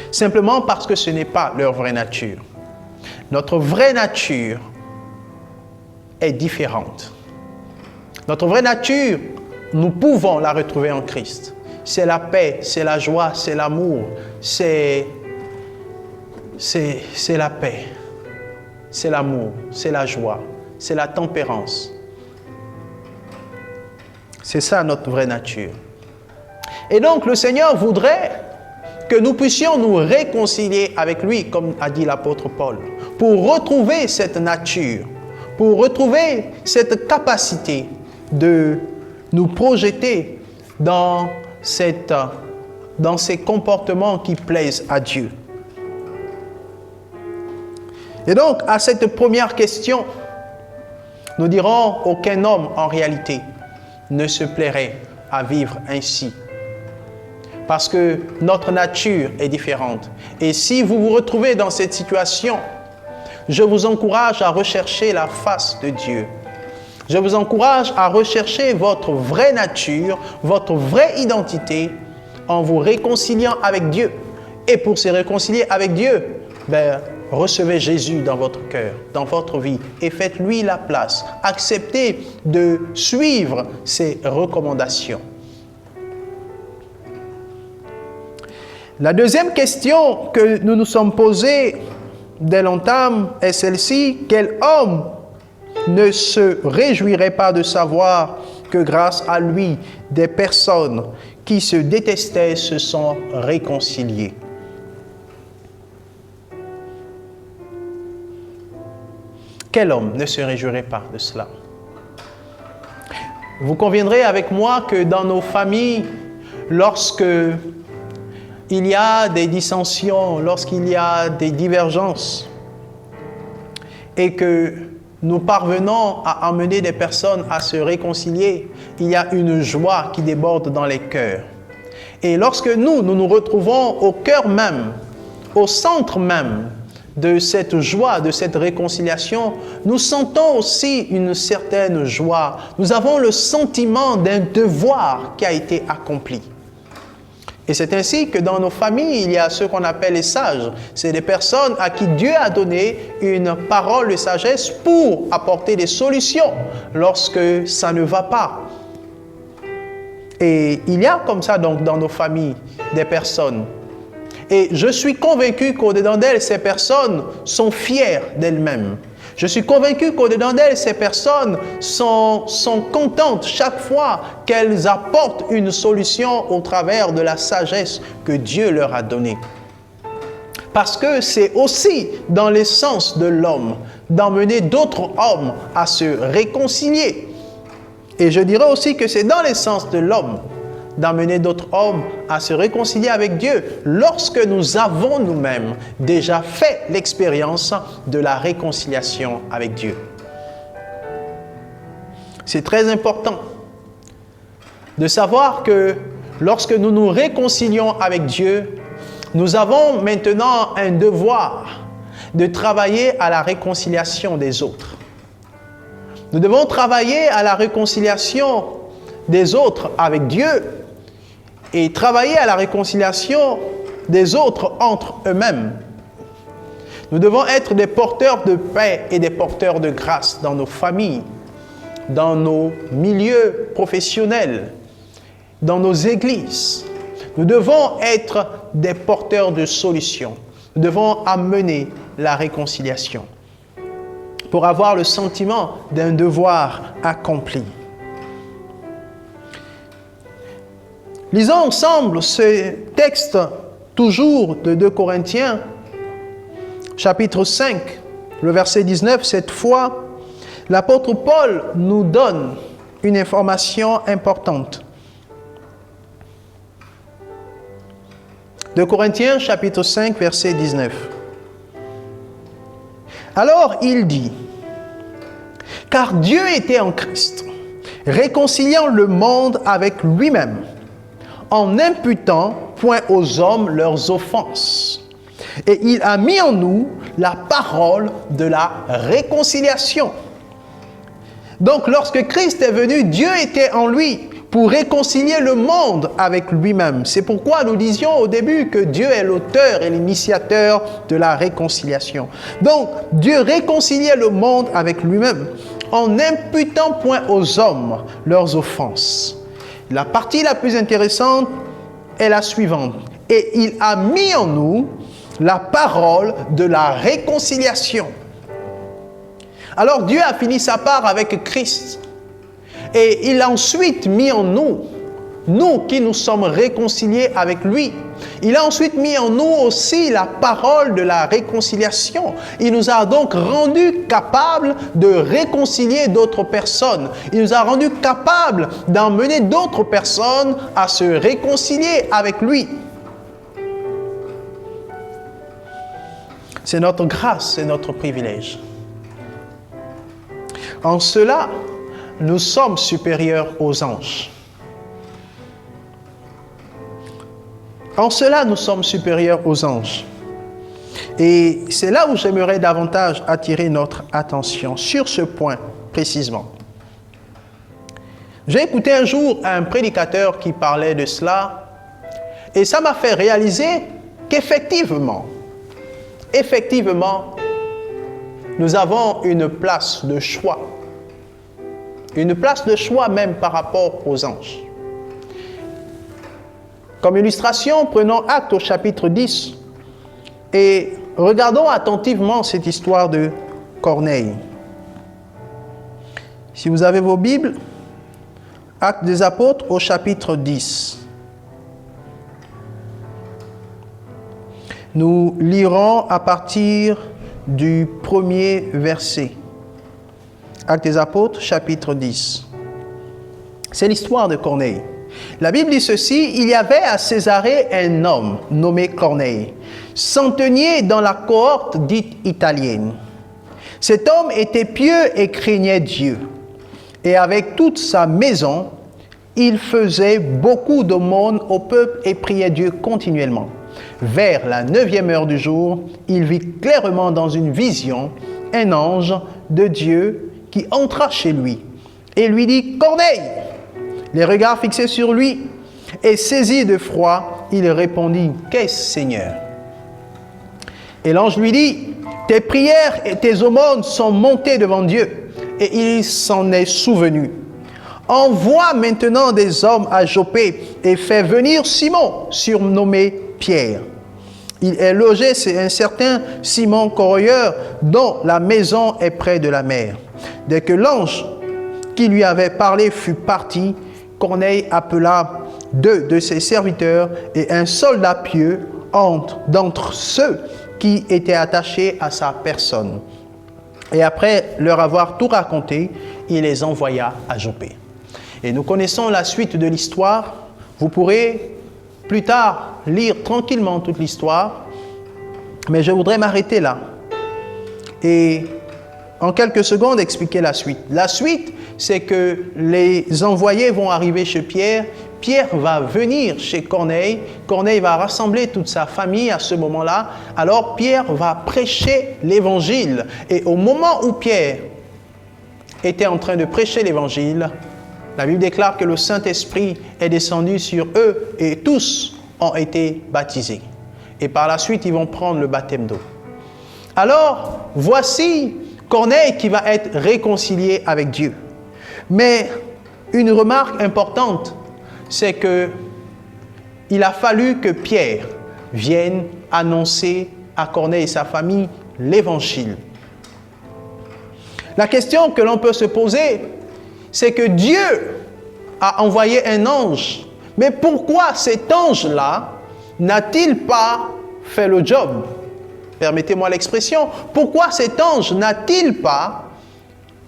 Simplement parce que ce n'est pas leur vraie nature. Notre vraie nature est différente. Notre vraie nature, nous pouvons la retrouver en Christ. C'est la paix, c'est la joie, c'est l'amour, c'est la paix, c'est l'amour, c'est la joie, c'est la tempérance. C'est ça notre vraie nature. Et donc le Seigneur voudrait que nous puissions nous réconcilier avec lui, comme a dit l'apôtre Paul, pour retrouver cette nature, pour retrouver cette capacité de nous projeter dans ces comportements qui plaisent à Dieu. Et donc, à cette première question, nous dirons aucun homme en réalité ne se plairait à vivre ainsi. Parce que notre nature est différente. Et si vous vous retrouvez dans cette situation, je vous encourage à rechercher la face de Dieu. Je vous encourage à rechercher votre vraie nature, votre vraie identité, en vous réconciliant avec Dieu. Et pour se réconcilier avec Dieu, recevez Jésus dans votre cœur, dans votre vie, et faites-lui la place. Acceptez de suivre ses recommandations. La deuxième question que nous nous sommes posée dès longtemps est celle-ci: quel homme ne se réjouirait pas de savoir que grâce à lui, des personnes qui se détestaient se sont réconciliées? Quel homme ne se réjouirait pas de cela? Vous conviendrez avec moi que dans nos familles, lorsque il y a des dissensions, lorsqu'il y a des divergences, et que nous parvenons à amener des personnes à se réconcilier, il y a une joie qui déborde dans les cœurs. Et lorsque nous nous retrouvons au cœur même, au centre même de cette joie, de cette réconciliation, nous sentons aussi une certaine joie. Nous avons le sentiment d'un devoir qui a été accompli. Et c'est ainsi que dans nos familles, il y a ceux qu'on appelle les sages. C'est des personnes à qui Dieu a donné une parole de sagesse pour apporter des solutions lorsque ça ne va pas. Et il y a comme ça donc dans nos familles des personnes. Et je suis convaincu qu'au-dedans d'elles, ces personnes sont fières d'elles-mêmes. Je suis convaincu qu'au-dedans d'elles, ces personnes sont contentes chaque fois qu'elles apportent une solution au travers de la sagesse que Dieu leur a donnée. Parce que c'est aussi dans l'essence de l'homme d'emmener d'autres hommes à se réconcilier. Et je dirais aussi que c'est dans l'essence de l'homme d'amener d'autres hommes à se réconcilier avec Dieu lorsque nous avons nous-mêmes déjà fait l'expérience de la réconciliation avec Dieu. C'est très important de savoir que lorsque nous nous réconcilions avec Dieu, nous avons maintenant un devoir de travailler à la réconciliation des autres. Nous devons travailler à la réconciliation des autres avec Dieu et travailler à la réconciliation des autres entre eux-mêmes. Nous devons être des porteurs de paix et des porteurs de grâce dans nos familles, dans nos milieux professionnels, dans nos églises. Nous devons être des porteurs de solutions. Nous devons amener la réconciliation pour avoir le sentiment d'un devoir accompli. Lisons ensemble ce texte, toujours de 2 Corinthiens, chapitre 5, le verset 19. Cette fois, l'apôtre Paul nous donne une information importante. 2 Corinthiens, chapitre 5, verset 19. Alors il dit, « Car Dieu était en Christ, réconciliant le monde avec lui-même, en n'imputant point aux hommes leurs offenses. Et il a mis en nous la parole de la réconciliation. » Donc, lorsque Christ est venu, Dieu était en lui pour réconcilier le monde avec lui-même. C'est pourquoi nous disions au début que Dieu est l'auteur et l'initiateur de la réconciliation. Donc, Dieu réconciliait le monde avec lui-même en n'imputant point aux hommes leurs offenses. La partie la plus intéressante est la suivante. Et il a mis en nous la parole de la réconciliation. Alors Dieu a fini sa part avec Christ. Et il a ensuite mis en nous nous qui nous sommes réconciliés avec lui. Il a ensuite mis en nous aussi la parole de la réconciliation. Il nous a donc rendus capables de réconcilier d'autres personnes. Il nous a rendus capables d'emmener d'autres personnes à se réconcilier avec lui. C'est notre grâce, c'est notre privilège. En cela, nous sommes supérieurs aux anges. En cela, nous sommes supérieurs aux anges. Et c'est là où j'aimerais davantage attirer notre attention, sur ce point précisément. J'ai écouté un jour un prédicateur qui parlait de cela, et ça m'a fait réaliser qu'effectivement, nous avons une place de choix. Une place de choix même par rapport aux anges. Comme illustration, prenons Actes au chapitre 10 et regardons attentivement cette histoire de Corneille. Si vous avez vos Bibles, Actes des Apôtres au chapitre 10. Nous lirons à partir du premier verset. Actes des Apôtres, chapitre 10. C'est l'histoire de Corneille. La Bible dit ceci: il y avait à Césarée un homme nommé Corneille, centenier dans la cohorte dite italienne. Cet homme était pieux et craignait Dieu. Et avec toute sa maison, il faisait beaucoup d'aumônes au peuple et priait Dieu continuellement. Vers la 9e heure du jour, il vit clairement dans une vision un ange de Dieu qui entra chez lui et lui dit: Corneille! Les regards fixés sur lui, et saisi de froid, il répondit: Qu'est-ce, Seigneur? Et l'ange lui dit: Tes prières et tes aumônes sont montées devant Dieu, et il s'en est souvenu. Envoie maintenant des hommes à Joppé et fais venir Simon, surnommé Pierre. Il est logé chez un certain Simon Corroyeur, dont la maison est près de la mer. Dès que l'ange qui lui avait parlé fut parti, Corneille appela 2 de ses serviteurs et un soldat pieux d'entre ceux qui étaient attachés à sa personne. Et après leur avoir tout raconté, il les envoya à Joppé. Et nous connaissons la suite de l'histoire. Vous pourrez plus tard lire tranquillement toute l'histoire, mais je voudrais m'arrêter là et en quelques secondes expliquer la suite. La suite, c'est que les envoyés vont arriver chez Pierre. Pierre va venir chez Corneille. Corneille va rassembler toute sa famille à ce moment-là. Alors Pierre va prêcher l'évangile. Et au moment où Pierre était en train de prêcher l'évangile, la Bible déclare que le Saint-Esprit est descendu sur eux et tous ont été baptisés. Et par la suite, ils vont prendre le baptême d'eau. Alors, voici Corneille qui va être réconcilié avec Dieu. Mais une remarque importante, c'est que il a fallu que Pierre vienne annoncer à Corneille et sa famille l'évangile. La question que l'on peut se poser, c'est que Dieu a envoyé un ange. Mais pourquoi cet ange-là n'a-t-il pas fait le job? Permettez-moi l'expression. Pourquoi cet ange n'a-t-il pas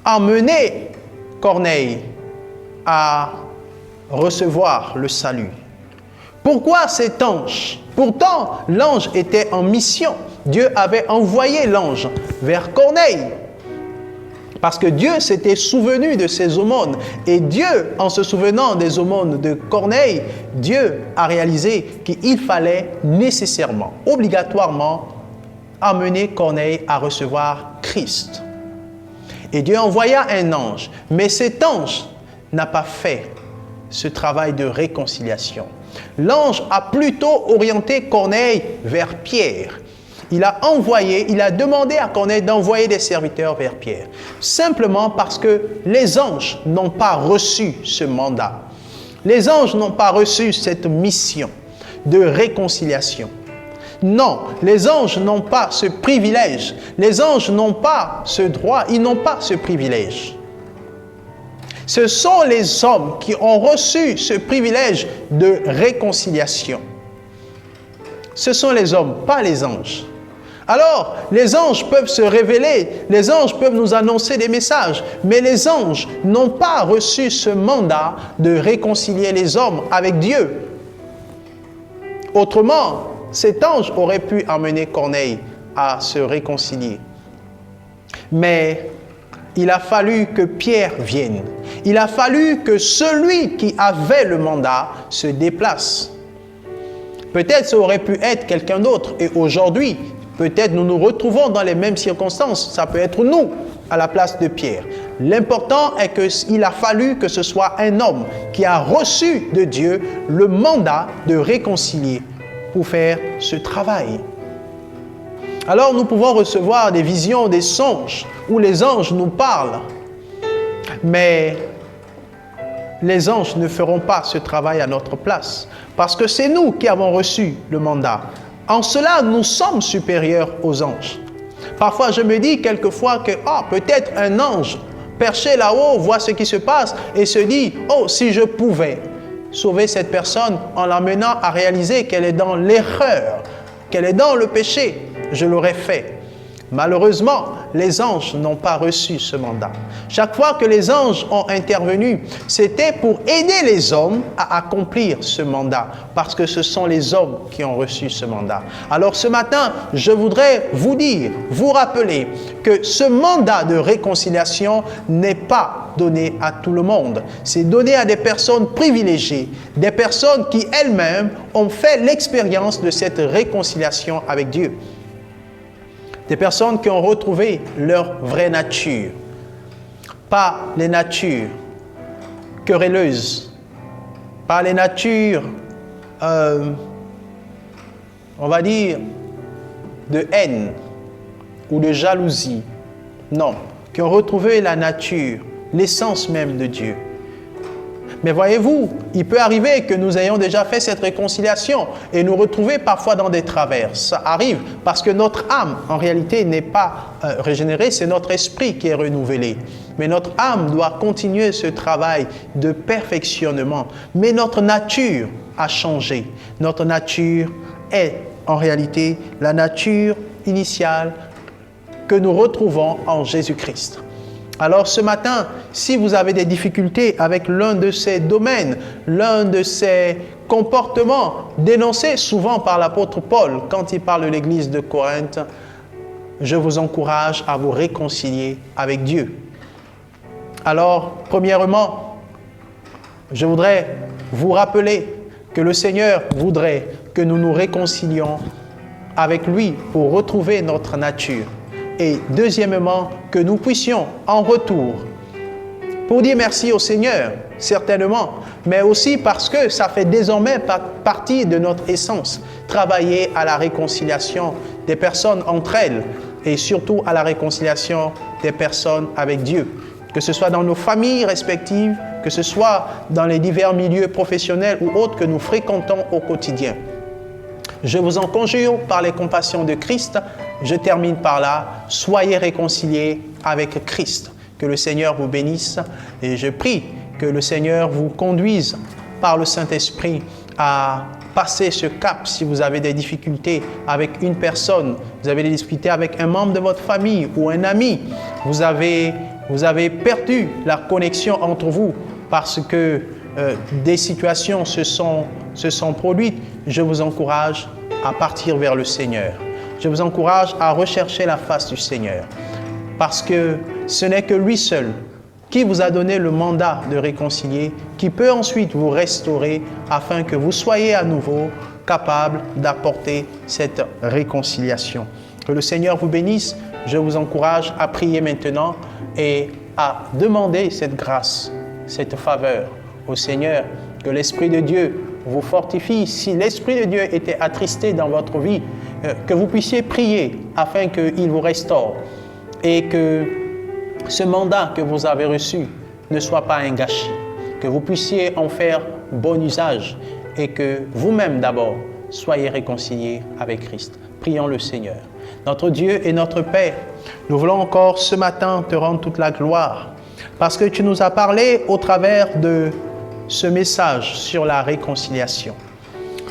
emmené Corneille à recevoir le salut? Pourquoi cet ange? Pourtant, l'ange était en mission. Dieu avait envoyé l'ange vers Corneille. Parce que Dieu s'était souvenu de ses aumônes. Et Dieu, en se souvenant des aumônes de Corneille, Dieu a réalisé qu'il fallait nécessairement, obligatoirement, amener Corneille à recevoir Christ. Et Dieu envoya un ange. Mais cet ange n'a pas fait ce travail de réconciliation. L'ange a plutôt orienté Corneille vers Pierre. Il a demandé à Corneille d'envoyer des serviteurs vers Pierre. Simplement parce que les anges n'ont pas reçu ce mandat. Les anges n'ont pas reçu cette mission de réconciliation. Non, les anges n'ont pas ce privilège. Les anges n'ont pas ce droit, ils n'ont pas ce privilège. Ce sont les hommes qui ont reçu ce privilège de réconciliation. Ce sont les hommes, pas les anges. Alors, les anges peuvent se révéler, les anges peuvent nous annoncer des messages, mais les anges n'ont pas reçu ce mandat de réconcilier les hommes avec Dieu. Autrement, cet ange aurait pu amener Corneille à se réconcilier. Mais il a fallu que Pierre vienne. Il a fallu que celui qui avait le mandat se déplace. Peut-être ça aurait pu être quelqu'un d'autre. Et aujourd'hui, peut-être nous nous retrouvons dans les mêmes circonstances. Ça peut être nous à la place de Pierre. L'important est qu'il a fallu que ce soit un homme qui a reçu de Dieu le mandat de réconcilier pour faire ce travail. Alors nous pouvons recevoir des visions, des songes où les anges nous parlent. Mais les anges ne feront pas ce travail à notre place parce que c'est nous qui avons reçu le mandat. En cela, nous sommes supérieurs aux anges. Parfois, je me dis quelquefois que peut-être un ange perché là-haut voit ce qui se passe et se dit « Oh, si je pouvais sauver cette personne en l'amenant à réaliser qu'elle est dans l'erreur, qu'elle est dans le péché, je l'aurais fait. » Malheureusement, les anges n'ont pas reçu ce mandat. Chaque fois que les anges ont intervenu, c'était pour aider les hommes à accomplir ce mandat, parce que ce sont les hommes qui ont reçu ce mandat. Alors ce matin, je voudrais vous dire, vous rappeler que ce mandat de réconciliation n'est pas donné à tout le monde. C'est donné à des personnes privilégiées, des personnes qui elles-mêmes ont fait l'expérience de cette réconciliation avec Dieu. Des personnes qui ont retrouvé leur vraie nature, pas les natures querelleuses, pas les natures, on va dire, de haine ou de jalousie. Non, qui ont retrouvé la nature, l'essence même de Dieu. Mais voyez-vous, il peut arriver que nous ayons déjà fait cette réconciliation et nous retrouver parfois dans des travers. Ça arrive parce que notre âme, en réalité, n'est pas régénérée, c'est notre esprit qui est renouvelé. Mais notre âme doit continuer ce travail de perfectionnement. Mais notre nature a changé. Notre nature est, en réalité, la nature initiale que nous retrouvons en Jésus-Christ. Alors ce matin, si vous avez des difficultés avec l'un de ces domaines, l'un de ces comportements dénoncés souvent par l'apôtre Paul quand il parle de l'église de Corinthe, je vous encourage à vous réconcilier avec Dieu. Alors, premièrement, je voudrais vous rappeler que le Seigneur voudrait que nous nous réconcilions avec lui pour retrouver notre nature. Et deuxièmement, que nous puissions en retour, pour dire merci au Seigneur, certainement, mais aussi parce que ça fait désormais partie de notre essence, travailler à la réconciliation des personnes entre elles et surtout à la réconciliation des personnes avec Dieu, que ce soit dans nos familles respectives, que ce soit dans les divers milieux professionnels ou autres que nous fréquentons au quotidien. Je vous en conjure par les compassions de Christ. Je termine par là. Soyez réconciliés avec Christ. Que le Seigneur vous bénisse et je prie que le Seigneur vous conduise par le Saint-Esprit à passer ce cap si vous avez des difficultés avec une personne, vous avez des difficultés avec un membre de votre famille ou un ami, vous avez perdu la connexion entre vous parce que des situations se sont produites. Je vous encourage à partir vers le Seigneur. Je vous encourage à rechercher la face du Seigneur. Parce que ce n'est que lui seul qui vous a donné le mandat de réconcilier, qui peut ensuite vous restaurer afin que vous soyez à nouveau capable d'apporter cette réconciliation. Que le Seigneur vous bénisse. Je vous encourage à prier maintenant et à demander cette grâce, cette faveur au Seigneur. Que l'Esprit de Dieu vous fortifie. Si l'Esprit de Dieu était attristé dans votre vie, que vous puissiez prier afin qu'il vous restaure et que ce mandat que vous avez reçu ne soit pas un gâchis, que vous puissiez en faire bon usage et que vous-même d'abord soyez réconciliés avec Christ. Prions le Seigneur. Notre Dieu et notre Père, nous voulons encore ce matin te rendre toute la gloire. parce que tu nous as parlé au travers de ce message sur la réconciliation.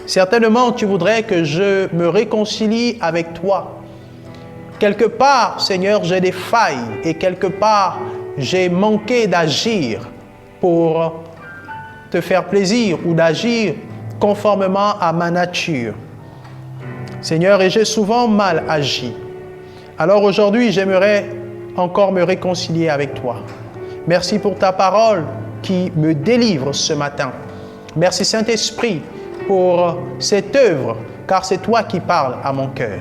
Certainement, tu voudrais que je me réconcilie avec toi. Quelque part, Seigneur, j'ai des failles et quelque part, j'ai manqué d'agir pour te faire plaisir ou d'agir conformément à ma nature. Seigneur, et j'ai souvent mal agi. Alors aujourd'hui, j'aimerais encore me réconcilier avec toi. Merci pour ta parole qui me délivre ce matin. Merci Saint-Esprit pour cette œuvre, car c'est toi qui parles à mon cœur.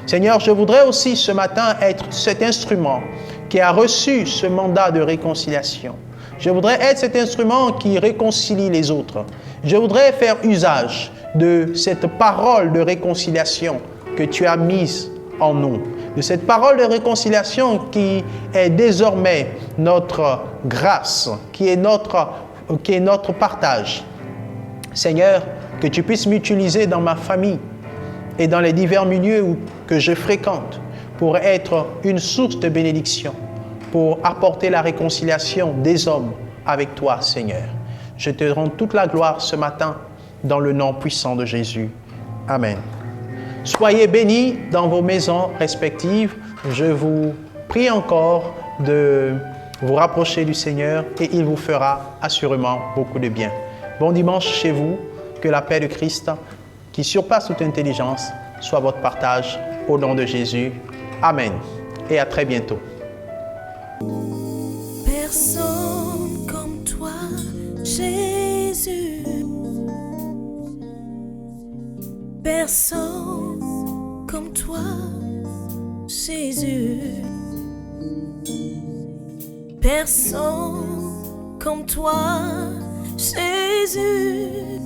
Seigneur, je voudrais aussi ce matin être cet instrument qui a reçu ce mandat de réconciliation. Je voudrais être cet instrument qui réconcilie les autres. Je voudrais faire usage de cette parole de réconciliation que tu as mise en nous. De cette parole de réconciliation qui est désormais notre grâce, qui est notre partage. Seigneur, que tu puisses m'utiliser dans ma famille et dans les divers milieux que je fréquente pour être une source de bénédiction, pour apporter la réconciliation des hommes avec toi, Seigneur. Je te rends toute la gloire ce matin dans le nom puissant de Jésus. Amen. Soyez bénis dans vos maisons respectives. Je vous prie encore de vous rapprocher du Seigneur et il vous fera assurément beaucoup de bien. Bon dimanche chez vous. Que la paix de Christ, qui surpasse toute intelligence, soit votre partage au nom de Jésus. Amen. Et à très bientôt. Personne comme toi, Jésus. Personne comme toi, Jésus. Personne comme toi, Jésus.